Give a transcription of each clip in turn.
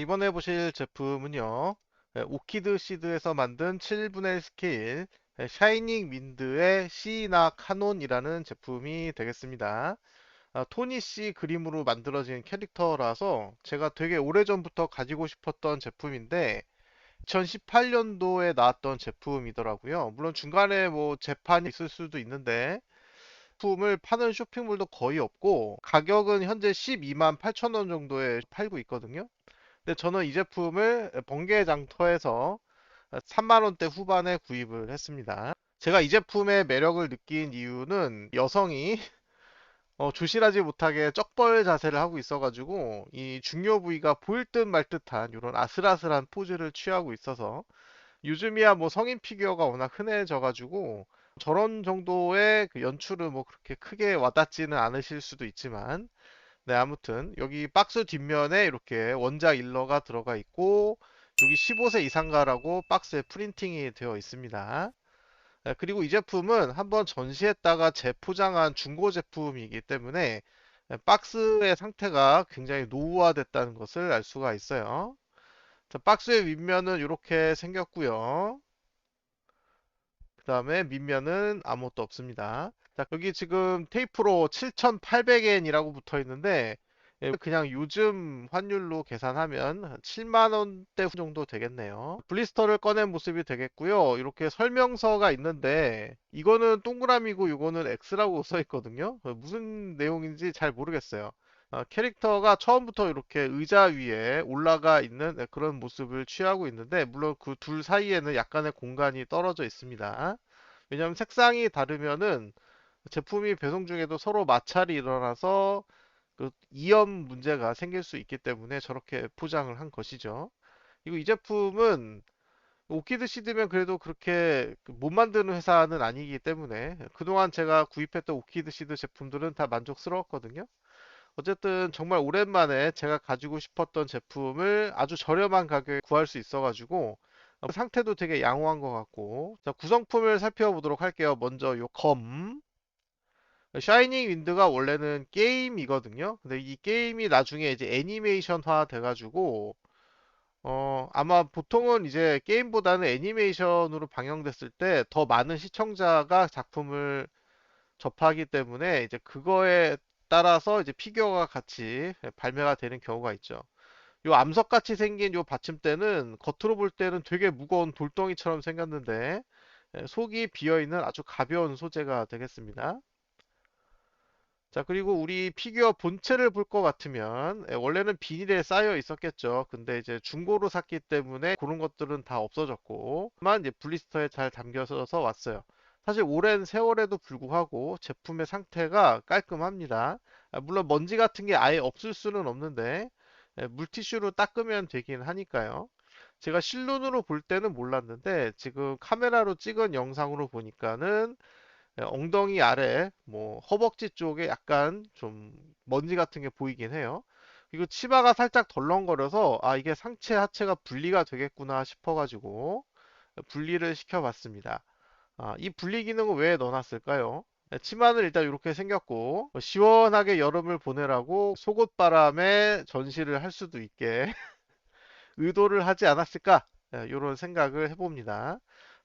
이번에 보실 제품은요, 오키드 시드에서 만든 7분의 1 스케일 샤이닝 윈드의 시나 카논이라는 제품이 되겠습니다. 토니 씨 그림으로 만들어진 캐릭터라서 제가 되게 오래전부터 가지고 싶었던 제품인데 2018년도에 나왔던 제품이더라고요. 물론 중간에 뭐 재판이 있을 수도 있는데 제품을 파는 쇼핑몰도 거의 없고 가격은 현재 12만 8천 원 정도에 팔고 있거든요. 근데 저는 이 제품을 번개장터에서 3만 원대 후반에 구입을 했습니다. 제가 이 제품의 매력을 느낀 이유는 여성이 조실하지 못하게 쩍벌 자세를 하고 있어가지고 이 중요 부위가 보일 듯 말 듯한 이런 아슬아슬한 포즈를 취하고 있어서 요즘이야 뭐 성인 피규어가 워낙 흔해져가지고 저런 정도의 그 연출은 뭐 그렇게 크게 와닿지는 않으실 수도 있지만 네, 아무튼 여기 박스 뒷면에 이렇게 원작 일러가 들어가 있고 여기 15세 이상가라고 박스에 프린팅이 되어 있습니다. 네, 그리고 이 제품은 한번 전시했다가 재포장한 중고 제품이기 때문에 박스의 상태가 굉장히 노후화됐다는 것을 알 수가 있어요. 자, 박스의 윗면은 이렇게 생겼고요. 그 다음에 밑면은 아무것도 없습니다. 자, 여기 지금 테이프로 7,800엔이라고 붙어 있는데, 그냥 요즘 환율로 계산하면 한 7만 원대 정도 되겠네요. 블리스터를 꺼낸 모습이 되겠고요. 이렇게 설명서가 있는데, 이거는 동그라미고 이거는 X라고 써 있거든요. 무슨 내용인지 잘 모르겠어요. 캐릭터가 처음부터 이렇게 의자 위에 올라가 있는 그런 모습을 취하고 있는데, 물론 그 둘 사이에는 약간의 공간이 떨어져 있습니다. 왜냐하면 색상이 다르면은 제품이 배송 중에도 서로 마찰이 일어나서 그 이염 문제가 생길 수 있기 때문에 저렇게 포장을 한 것이죠. 그리고 이 제품은 오키드 시드면 그래도 그렇게 못 만드는 회사는 아니기 때문에 그동안 제가 구입했던 오키드 시드 제품들은 다 만족스러웠거든요. 어쨌든 정말 오랜만에 제가 가지고 싶었던 제품을 아주 저렴한 가격에 구할 수 있어가지고 상태도 되게 양호한 것 같고. 자, 구성품을 살펴보도록 할게요. 먼저 요 검. 샤이닝 윈드가 원래는 게임이거든요. 근데 이 게임이 나중에 이제 애니메이션화 돼가지고 아마 보통은 이제 게임보다는 애니메이션으로 방영됐을 때 더 많은 시청자가 작품을 접하기 때문에 이제 그거에 따라서 이제 피규어가 같이 발매가 되는 경우가 있죠. 요 암석같이 생긴 요 받침대는 겉으로 볼 때는 되게 무거운 돌덩이처럼 생겼는데 속이 비어있는 아주 가벼운 소재가 되겠습니다. 자, 그리고 우리 피규어 본체를 볼 것 같으면 원래는 비닐에 쌓여 있었겠죠. 근데 이제 중고로 샀기 때문에 그런 것들은 다 없어졌고, 만 이제 블리스터에 잘 담겨서 왔어요. 사실 오랜 세월에도 불구하고 제품의 상태가 깔끔합니다. 물론 먼지 같은 게 아예 없을 수는 없는데 물티슈로 닦으면 되긴 하니까요. 제가 실눈으로 볼 때는 몰랐는데 지금 카메라로 찍은 영상으로 보니까는 엉덩이 아래 뭐 허벅지 쪽에 약간 좀 먼지 같은 게 보이긴 해요. 그리고 치마가 살짝 덜렁거려서 아 이게 상체 하체가 분리가 되겠구나 싶어가지고 분리를 시켜봤습니다. 이 분리 기능은 왜 넣어놨을까요? 치마는 일단 이렇게 생겼고 시원하게 여름을 보내라고 속옷바람에 전시를 할 수도 있게 의도를 하지 않았을까? 이런 생각을 해봅니다.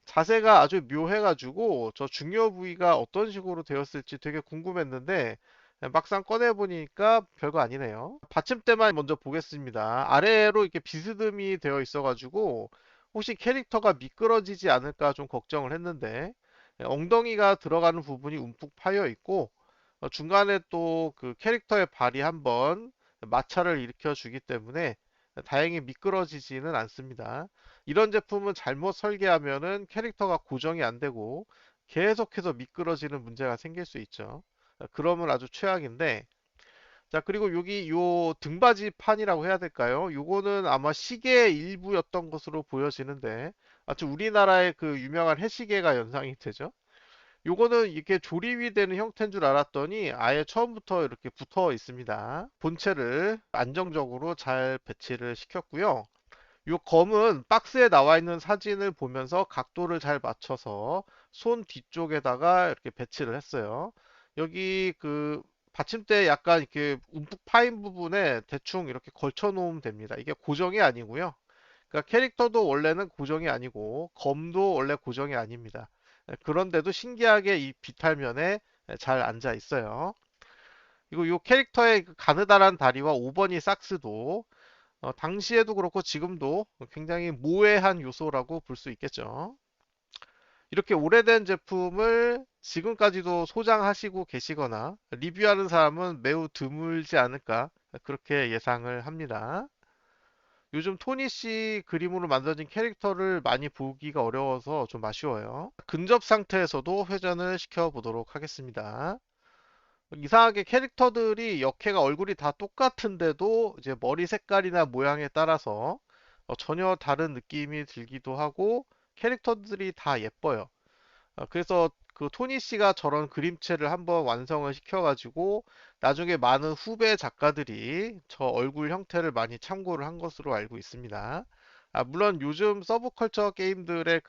자세가 아주 묘해가지고 저 중요 부위가 어떤 식으로 되었을지 되게 궁금했는데 막상 꺼내보니까 별거 아니네요. 받침대만 먼저 보겠습니다. 아래로 이렇게 비스듬히 되어 있어가지고 혹시 캐릭터가 미끄러지지 않을까 좀 걱정을 했는데 엉덩이가 들어가는 부분이 움푹 파여 있고 중간에 또 그 캐릭터의 발이 한번 마찰을 일으켜 주기 때문에 다행히 미끄러지지는 않습니다. 이런 제품은 잘못 설계하면은 캐릭터가 고정이 안 되고 계속해서 미끄러지는 문제가 생길 수 있죠. 그러면 아주 최악인데, 자, 그리고 여기 요 등받이 판이라고 해야 될까요? 요거는 아마 시계의 일부였던 것으로 보여지는데, 아주 우리나라의 그 유명한 해시계가 연상이 되죠. 요거는 이렇게 조립이 되는 형태인 줄 알았더니 아예 처음부터 이렇게 붙어 있습니다. 본체를 안정적으로 잘 배치를 시켰고요. 요 검은 박스에 나와 있는 사진을 보면서 각도를 잘 맞춰서 손 뒤쪽에다가 이렇게 배치를 했어요. 여기 그 받침대 약간 이렇게 움푹 파인 부분에 대충 이렇게 걸쳐 놓으면 됩니다. 이게 고정이 아니고요. 그러니까 캐릭터도 원래는 고정이 아니고 검도 원래 고정이 아닙니다. 그런데도 신기하게 이 비탈면에 잘 앉아 있어요. 그리고 이 캐릭터의 그 가느다란 다리와 5번이 삭스도 당시에도 그렇고 지금도 굉장히 모해한 요소라고 볼 수 있겠죠. 이렇게 오래된 제품을 지금까지도 소장하시고 계시거나 리뷰하는 사람은 매우 드물지 않을까 그렇게 예상을 합니다. 요즘 토니 씨 그림으로 만들어진 캐릭터를 많이 보기가 어려워서 좀 아쉬워요. 근접 상태에서도 회전을 시켜 보도록 하겠습니다. 이상하게 캐릭터들이 역해가 얼굴이 다 똑같은데도 이제 머리 색깔이나 모양에 따라서 전혀 다른 느낌이 들기도 하고 캐릭터들이 다 예뻐요. 그래서 그 토니 씨가 저런 그림체를 한번 완성을 시켜가지고 나중에 많은 후배 작가들이 저 얼굴 형태를 많이 참고를 한 것으로 알고 있습니다. 물론 요즘 서브컬처 게임들의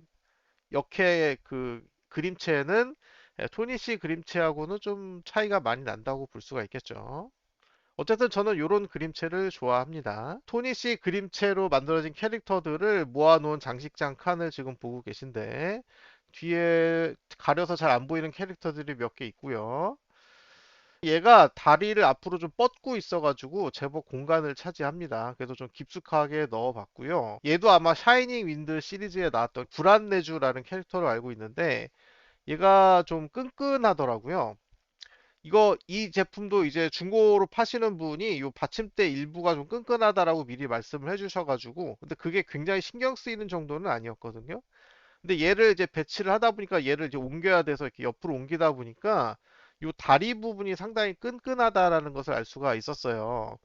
역해 그 그림체는 토니 씨 그림체하고는 좀 차이가 많이 난다고 볼 수가 있겠죠. 어쨌든 저는 이런 그림체를 좋아합니다. 토니 씨 그림체로 만들어진 캐릭터들을 모아놓은 장식장 칸을 지금 보고 계신데 뒤에 가려서 잘 안 보이는 캐릭터들이 몇 개 있고요. 얘가 다리를 앞으로 좀 뻗고 있어가지고 제법 공간을 차지합니다. 그래서 좀 깊숙하게 넣어봤고요. 얘도 아마 샤이닝 윈드 시리즈에 나왔던 브란네주라는 캐릭터로 알고 있는데 얘가 좀 끈끈하더라고요. 이 제품도 이제 중고로 파시는 분이 이 받침대 일부가 좀 끈끈하다라고 미리 말씀을 해주셔가지고 근데 그게 굉장히 신경 쓰이는 정도는 아니었거든요. 근데 얘를 이제 배치를 하다 보니까 얘를 이제 옮겨야 돼서 이렇게 옆으로 옮기다 보니까 이 다리 부분이 상당히 끈끈하다라는 것을 알 수가 있었어요.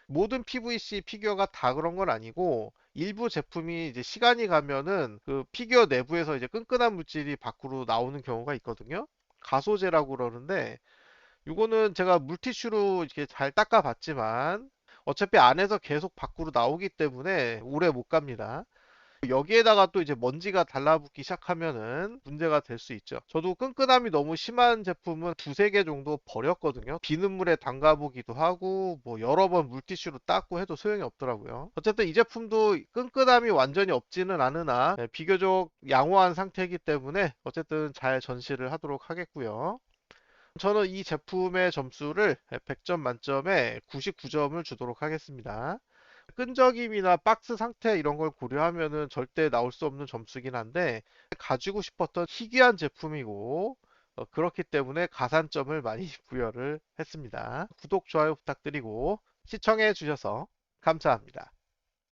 모든 PVC 피규어가 다 그런 건 아니고 일부 제품이 이제 시간이 가면은 그 피규어 내부에서 이제 끈끈한 물질이 밖으로 나오는 경우가 있거든요. 가소제라고 그러는데 이거는 제가 물티슈로 이렇게 잘 닦아봤지만 어차피 안에서 계속 밖으로 나오기 때문에 오래 못 갑니다. 여기에다가 또 이제 먼지가 달라붙기 시작하면은 문제가 될 수 있죠. 저도 끈끈함이 너무 심한 제품은 두세 개 정도 버렸거든요. 비눗물에 담가보기도 하고 뭐 여러 번 물티슈로 닦고 해도 소용이 없더라고요. 어쨌든 이 제품도 끈끈함이 완전히 없지는 않으나 비교적 양호한 상태이기 때문에 어쨌든 잘 전시를 하도록 하겠고요. 저는 이 제품의 점수를 100점 만점에 99점을 주도록 하겠습니다. 끈적임이나 박스 상태 이런 걸 고려하면은 절대 나올 수 없는 점수긴 한데 가지고 싶었던 희귀한 제품이고 그렇기 때문에 가산점을 많이 부여를 했습니다. 구독, 좋아요 부탁드리고 시청해 주셔서 감사합니다.